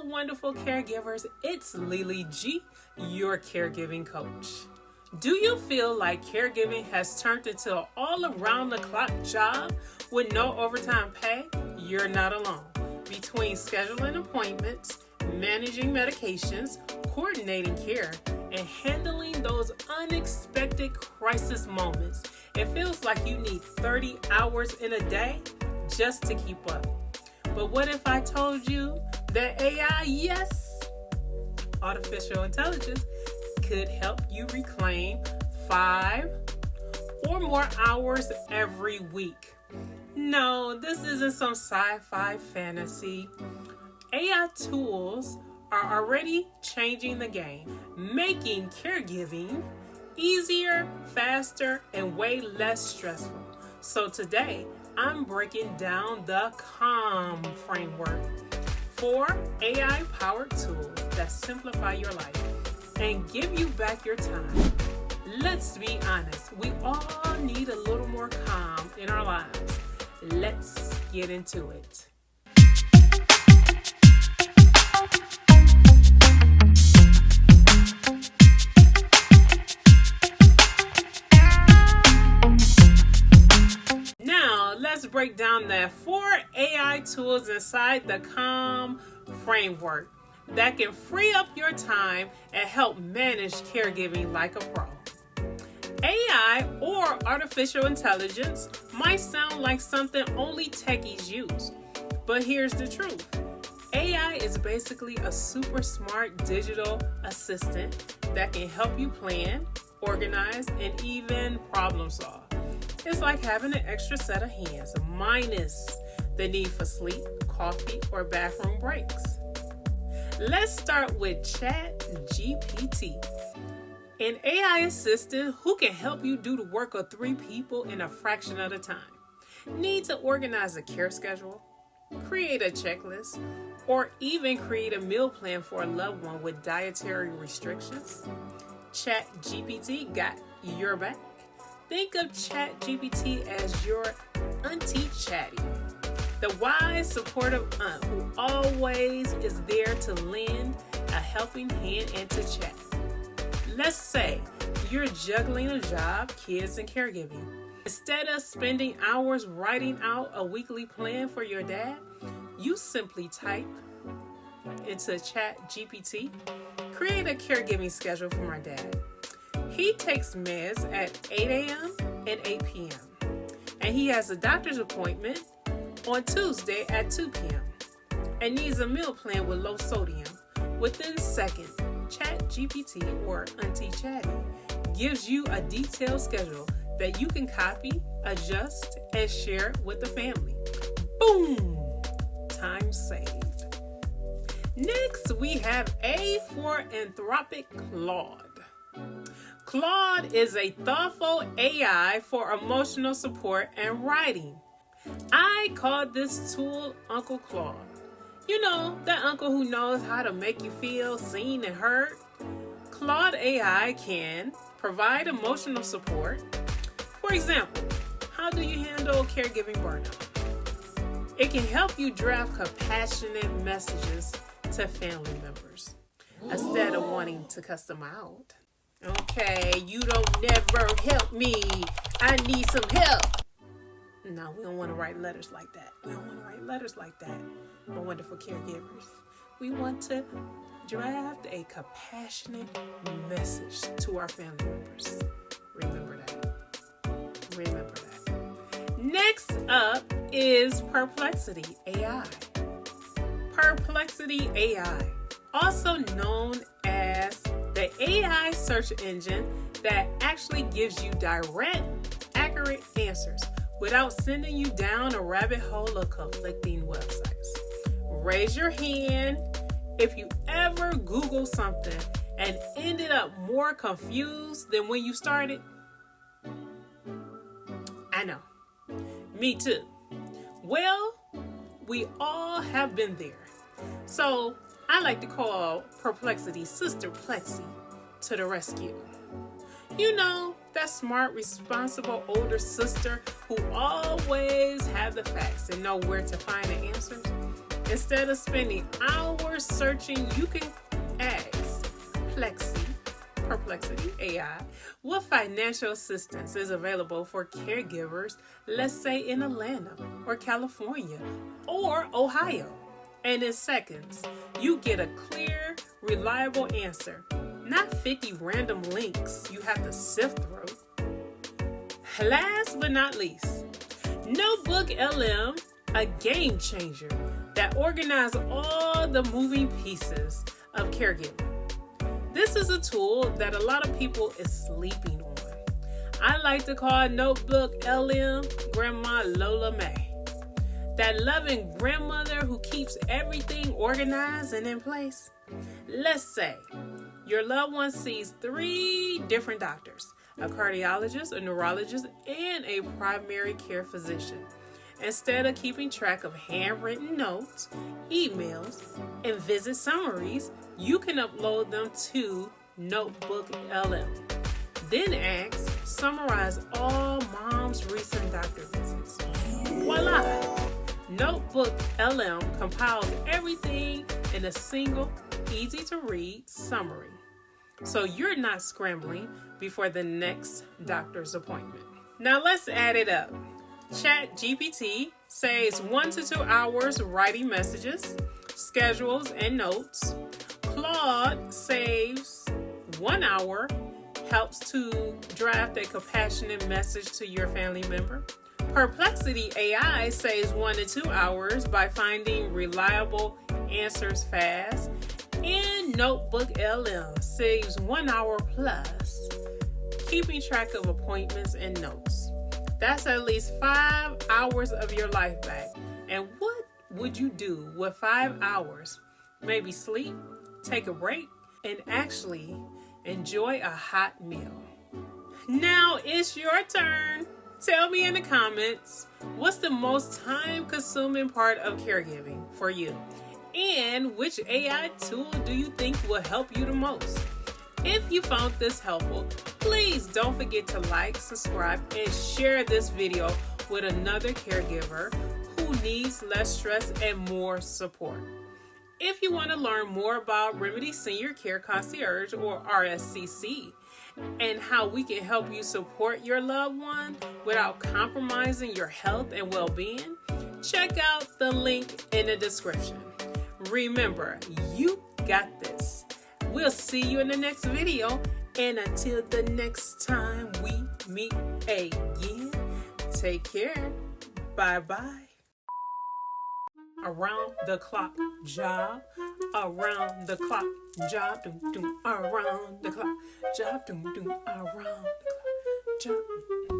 wonderful caregivers, it's Lily G, your caregiving coach. Do you feel like caregiving has turned into an all-around-the-clock job with no overtime pay? You're not alone. Between scheduling appointments, managing medications, coordinating care, and handling those unexpected crisis moments, it feels like you need 30 hours in a day just to keep up. But what if I told you that AI, yes, artificial intelligence, could help you reclaim 5 or more hours every week? No, this isn't some sci-fi fantasy. AI tools are already changing the game, making caregiving easier, faster, and way less stressful. So today, I'm breaking down the C.A.L.M framework, 4 AI-powered tools that simplify your life and give you back your time. Let's be honest, we all need a little more calm in our lives. Let's get into it. Now, let's break down the 4 AI tools inside the C.A.L.M framework that can free up your time and help manage caregiving like a pro. AI, or artificial intelligence, might sound like something only techies use, but here's the truth. AI is basically a super smart digital assistant that can help you plan, organize, and even problem solve. It's like having an extra set of hands, minus the need for sleep, coffee, or bathroom breaks. Let's start with ChatGPT, an AI assistant who can help you do the work of 3 people in a fraction of the time. Need to organize a care schedule, create a checklist, or even create a meal plan for a loved one with dietary restrictions? ChatGPT got your back. Think of ChatGPT as your Auntie Chatty, the wise, supportive aunt who always is there to lend a helping hand and to chat. Let's say you're juggling a job, kids, and caregiving. Instead of spending hours writing out a weekly plan for your dad, you simply type into ChatGPT, create a caregiving schedule for my dad. He takes meds at 8 a.m. and 8 p.m. and he has a doctor's appointment on Tuesday at 2 p.m. and needs a meal plan with low sodium. Within seconds, ChatGPT, or Auntie Chatty, gives you a detailed schedule that you can copy, adjust, and share with the family. Boom! Time saved. Next, we have A for Anthropic Claude. Claude is a thoughtful AI for emotional support and writing. I call this tool Uncle Claude. You know, that uncle who knows how to make you feel seen and heard. Claude AI can provide emotional support. For example, how do you handle caregiving burnout? It can help you draft compassionate messages to family members instead of wanting to cuss them out. Okay, you don't never help me. I need some help. No, we don't want to write letters like that. My wonderful caregivers. We want to draft a compassionate message to our family members. Remember that. Next up is Perplexity AI. Perplexity AI, also known as the AI search engine that actually gives you direct, accurate answers without sending you down a rabbit hole of conflicting websites. Raise your hand if you ever Google something and ended up more confused than when you started. I know. Me too. Well, we all have been there. So I like to call Perplexity's sister Plexy to the rescue. You know, that smart, responsible older sister who always have the facts and know where to find the answers. Instead of spending hours searching, you can ask Perplexity AI what financial assistance is available for caregivers, let's say in Atlanta or California or Ohio. And in seconds, you get a clear, reliable answer, not 50 random links you have to sift through. Last but not least, NotebookLM, a game changer that organizes all the moving pieces of caregiving. This is a tool that a lot of people is sleeping on. I like to call NotebookLM Grandma Lola May. That loving grandmother who keeps everything organized and in place. Let's say your loved one sees 3 different doctors, a cardiologist, a neurologist, and a primary care physician. Instead of keeping track of handwritten notes, emails, and visit summaries, you can upload them to NotebookLM. Then ask, summarize all mom's recent doctor visits. Voila! NotebookLM compiles everything in a single, easy-to-read summary, so you're not scrambling before the next doctor's appointment. Now let's add it up. ChatGPT saves 1 to 2 hours writing messages, schedules, and notes. Claude saves 1 hour, helps to draft a compassionate message to your family member. Perplexity AI saves 1 to 2 hours by finding reliable answers fast. And NotebookLM saves 1 hour plus, keeping track of appointments and notes. That's at least 5 hours of your life back. And what would you do with 5 hours? Maybe sleep, take a break, and actually enjoy a hot meal. Now it's your turn. Tell me in the comments, what's the most time-consuming part of caregiving for you? And which AI tool do you think will help you the most? If you found this helpful, please don't forget to like, subscribe, and share this video with another caregiver who needs less stress and more support. If you want to learn more about Remedy Senior Care Concierge or RSCC and how we can help you support your loved one without compromising your health and well-being, check out the link in the description. Remember, you got this. We'll see you in the next video. And until the next time we meet again, take care. Bye-bye. Around the clock job. Around the clock job. Doom, doom, around the clock job. Doom, doom, around the clock job.